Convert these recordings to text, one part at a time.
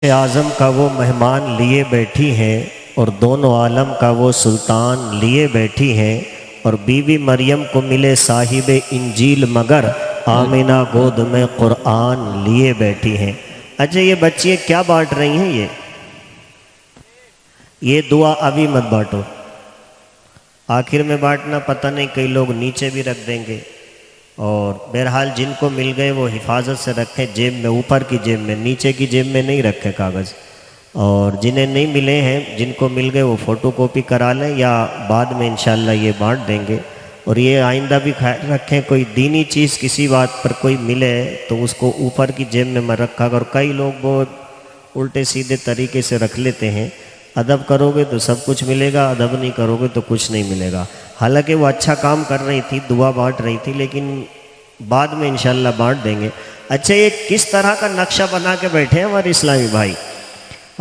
आज़म का वो मेहमान लिए बैठी हैं और दोनों आलम का वो सुल्तान लिए बैठी हैं। और बीवी मरियम को मिले साहिब इंजील मगर आमिना गोद में कुरान लिए बैठी हैं। अच्छा, ये बच्चियाँ क्या बांट रही हैं? ये दुआ अभी मत बांटो, आखिर में बांटना। पता नहीं कई लोग नीचे भी रख देंगे। और बहरहाल जिनको मिल गए वो हिफाजत से रखें, जेब में, ऊपर की जेब में, नीचे की जेब में नहीं रखें कागज़। और जिन्हें नहीं मिले हैं, जिनको मिल गए वो फ़ोटो कॉपी करा लें या बाद में इंशाल्लाह ये बांट देंगे। और ये आइंदा भी ख्याल रखें, कोई दीनी चीज़ किसी बात पर कोई मिले तो उसको ऊपर की जेब में मत रखा। और कई लोग बहुत उल्टे सीधे तरीके से रख लेते हैं। अदब करोगे तो सब कुछ मिलेगा, अदब नहीं करोगे तो कुछ नहीं मिलेगा। हालांकि वो अच्छा काम कर रही थी, दुआ बांट रही थी, लेकिन बाद में इंशाल्लाह बांट देंगे। अच्छा, ये किस तरह का नक्शा बना के बैठे हैं हमारे इस्लामी भाई।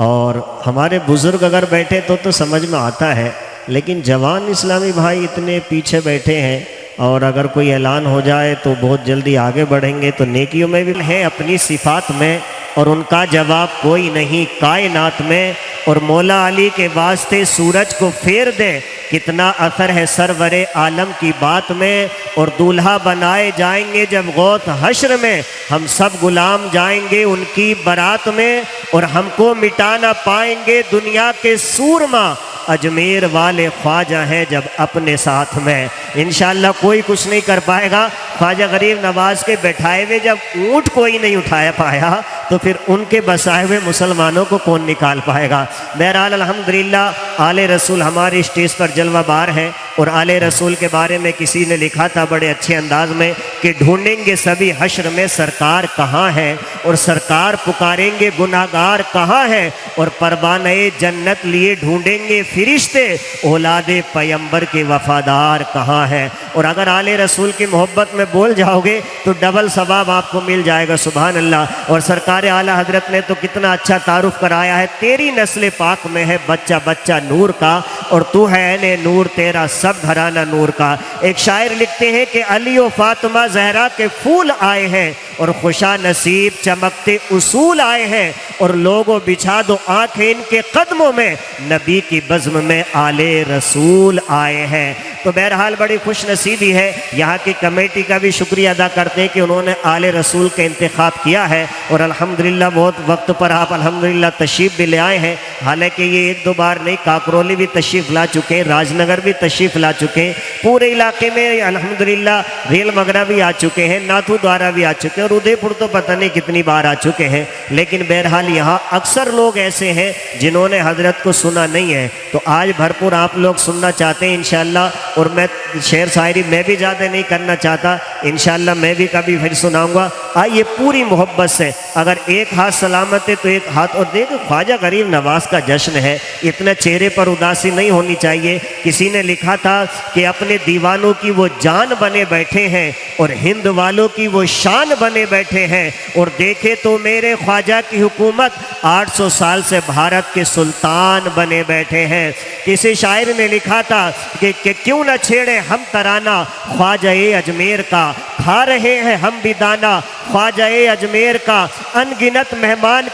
और हमारे बुज़ुर्ग अगर बैठे तो समझ में आता है, लेकिन जवान इस्लामी भाई इतने पीछे बैठे हैं। और अगर कोई ऐलान हो जाए तो बहुत जल्दी आगे बढ़ेंगे। तो नेकियों में भी हैं, अपनी सिफ़ात में, और उनका जवाब कोई नहीं कायनात में। और मौला अली के वास्ते सूरज को फेर दे, कितना असर है सरवरे आलम की बात में। और दूल्हा बनाए जाएंगे जब गौत हश्र में, हम सब गुलाम जाएंगे उनकी बारात में। और हमको मिटा ना पाएंगे दुनिया के सूरमा, अजमेर वाले ख्वाजा हैं जब अपने साथ में। इंशाअल्लाह कोई कुछ नहीं कर पाएगा। ख्वाजा गरीब नवाज के बैठाए हुए जब ऊँट कोई नहीं उठाया पाया, तो फिर उनके बसाए हुए मुसलमानों को कौन निकाल पाएगा। बहरहाल अल्हम्दुलिल्लाह आले रसूल हमारे स्टेज पर जलवाबार हैं। और आले रसूल के बारे में किसी ने लिखा था बड़े अच्छे अंदाज में कि ढूंढेंगे सभी हश्र में सरकार कहाँ है, और सरकार पुकारेंगे गुनाहगार कहाँ है। और परवाने जन्नत लिए ढूंढेंगे फिरिश्ते, औलादे पैगंबर के वफादार कहाँ है। और अगर आले रसूल की मोहब्बत में बोल जाओगे तो डबल सवाब आपको मिल जाएगा। सुभान अल्लाह। और सरकार आला हजरत ने तो कितना अच्छा तारुफ कराया है, तेरी नस्ल पाक में है बच्चा बच्चा नूर का, और तू है ने नूर तेरा सब घराना नूर का। एक शायर लिखते हैं कि अली और फातिमा जहरा के फूल आए हैं, और खुशा नसीब चमकते उसूल आए हैं। और लोगों बिछा दो आंखें इनके कदमों में, नबी की बज़्म में आले रसूल आए हैं। तो बहरहाल बड़ी खुश नसीबी है। यहाँ की कमेटी का भी शुक्रिया अदा करते हैं कि उन्होंने आले रसूल का इंतखाब किया है। और अल्हम्दुलिल्लाह बहुत वक्त पर आप अल्हम्दुलिल्लाह तशरीफ़ भी ले आए हैं। हालांकि ये एक दो बार नहीं, काकरोली भी तशरीफ़ ला चुके हैं, राजनगर भी तशरीफ़ ला चुके हैं, पूरे इलाके में अल्हम्दुलिल्लाह रेल मगरा भी आ चुके हैं, नाथू द्वारा भी आ चुके हैं, और उदयपुर तो पता नहीं कितनी बार आ चुके हैं। लेकिन बहरहाल यहाँ अक्सर लोग ऐसे हैं जिन्होंने हजरत को सुना नहीं है। तो आज भरपूर आप लोग सुनना चाहते हैं इंशाअल्लाह। और मैं शेर शायरी मैं भी ज़्यादा नहीं करना चाहता, इंशाअल्लाह मैं भी कभी फिर सुनाऊंगा। आइए पूरी मोहब्बत से, अगर एक हाथ सलामत है तो एक हाथ। और देखो ख्वाजा गरीब नवाज का जश्न है, इतने चेहरे पर उदासी नहीं होनी चाहिए। किसी ने लिखा था कि अपने दीवानों की वो जान बने बैठे हैं, और हिंद वालों की वो शान बने बैठे हैं। और देखे तो मेरे ख्वाजा की हुकूमत 800 साल से भारत के सुल्तान बने बैठे हैं। किसी शायर ने लिखा था कि क्यों न छेड़े हम तराना ख्वाजा-ए अजमेर का, खा रहे हैं हम भी दाना ख्वाजा-ए अजमेर का। अनगिनत मेहमान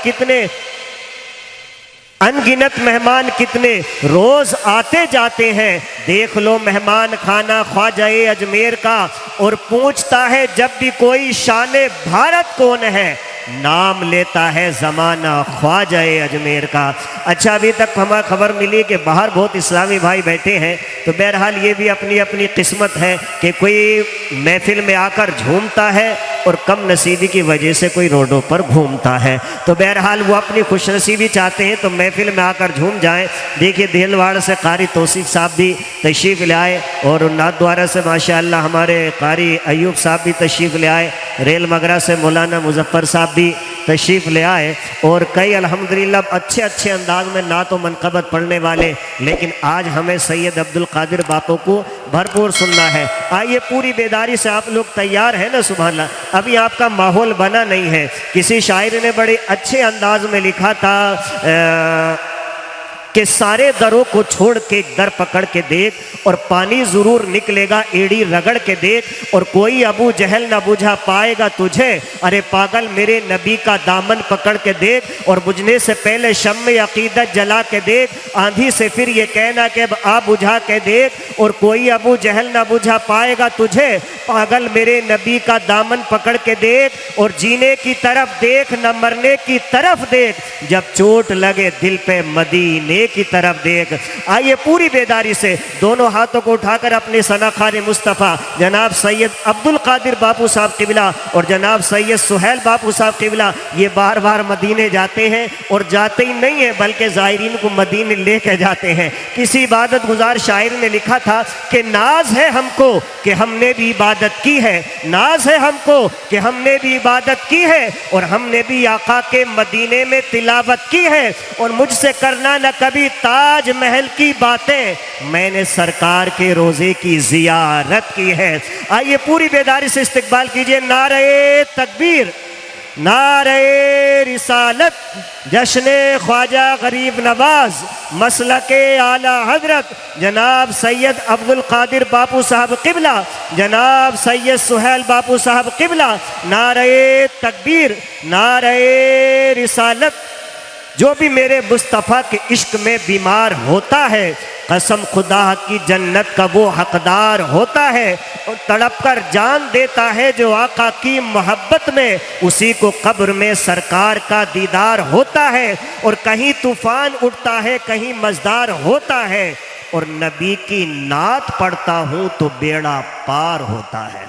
कितने रोज आते जाते हैं, देख लो मेहमान खाना ख्वाजा-ए अजमेर का। और पूछता है जब भी कोई शान भारत कौन है, नाम लेता है ज़माना ख्वाजा-ए अजमेर का। अच्छा, अभी तक हमें खबर मिली कि बाहर बहुत इस्लामी भाई बैठे हैं। तो बहरहाल ये भी अपनी अपनी किस्मत है कि कोई महफिल में आकर झूमता है और कम नसीबी की वजह से कोई रोडों पर घूमता है। तो बहरहाल वो अपनी खुशनसीबी चाहते हैं तो महफिल में आकर झूम जाएं। देखिए देलवाड़ से कारी तौसीफ साहब भी तशरीफ़ ले आए, और नाथद्वारा से माशाअल्लाह हमारे कारी अयूब साहब भी तशरीफ़ ले आए, रेल मगरा से मौलाना मुजफ्फर साहब भी तशरीफ़ ले आए, और कई अल्हम्दुलिल्लाह अच्छे अच्छे अंदाज में नात व मनक़बत पढ़ने वाले। लेकिन आज हमें सैयद अब्दुल कादिर बापों को भरपूर सुनना है। आइए पूरी बेदारी से आप लोग तैयार हैं ना? सुभान अल्लाह। अभी आपका माहौल बना नहीं है। किसी शायर ने बड़े अच्छे अंदाज में लिखा था कि सारे दरों को छोड़ के एक दर पकड़ के देख और पानी जरूर निकलेगा, एड़ी रगड़ के देख, और कोई अबू जहल न बुझा पाएगा तुझे। अरे पागल मेरे नबी का दामन पकड़ के देख और बुझने से पहले शम्म अकीदत जला के देख, आंधी से फिर ये कहना कि आ बुझा के देख, और कोई अबू जहल न बुझा पाएगा तुझे। पागल मेरे नबी का दामन पकड़ के देख और जीने की तरफ देख, न मरने की तरफ देख, जब चोट लगे दिल पे मदीने की तरफ देख। आइए पूरी बेदारी से दोनों हाथों को उठाकर अपने सनाखान मुस्तफ़ा जनाब सैयद अब्दुल कादिर बापू साहब किबला और जनाब सैयद सुहेल बापू साहब किबला ये बार बार मदीने जाते हैं, और जाते ही नहीं है बल्कि ज़ायरीन को मदीने लेके जाते हैं। किसी इबादत गुजार शायर ने लिखा था कि नाज है हमको कि हमने भी इबादत की है, नाज है हमको कि हमने भी इबादत की है, और हमने भी आका के मदीने में तिलावत की है, और मुझसे करना न कभी ताज महल की बातें, मैंने सरकार के रोजे की जियारत की है। आइए पूरी बेदारी से इस्तकबाल कीजिए नारे तकबीर, नारे रिसालत, जश्ने ख्वाजा गरीब नवाज, मसलके आला हजरत जनाब सैयद अब्दुल कादिर बापू साहब किबला, जनाब सैयद सुहेल बापू साहब किबला, नारे तकबीर, नारे रिसालत। जो भी मेरे मुस्तफ़ा के इश्क में बीमार होता है, कसम खुदा की जन्नत का वो हकदार होता है, और तड़प कर जान देता है जो आका की मोहब्बत में, उसी को कब्र में सरकार का दीदार होता है। और कहीं तूफान उठता है, कहीं मजदार होता है, और नबी की नात पढ़ता हूँ तो बेड़ा पार होता है।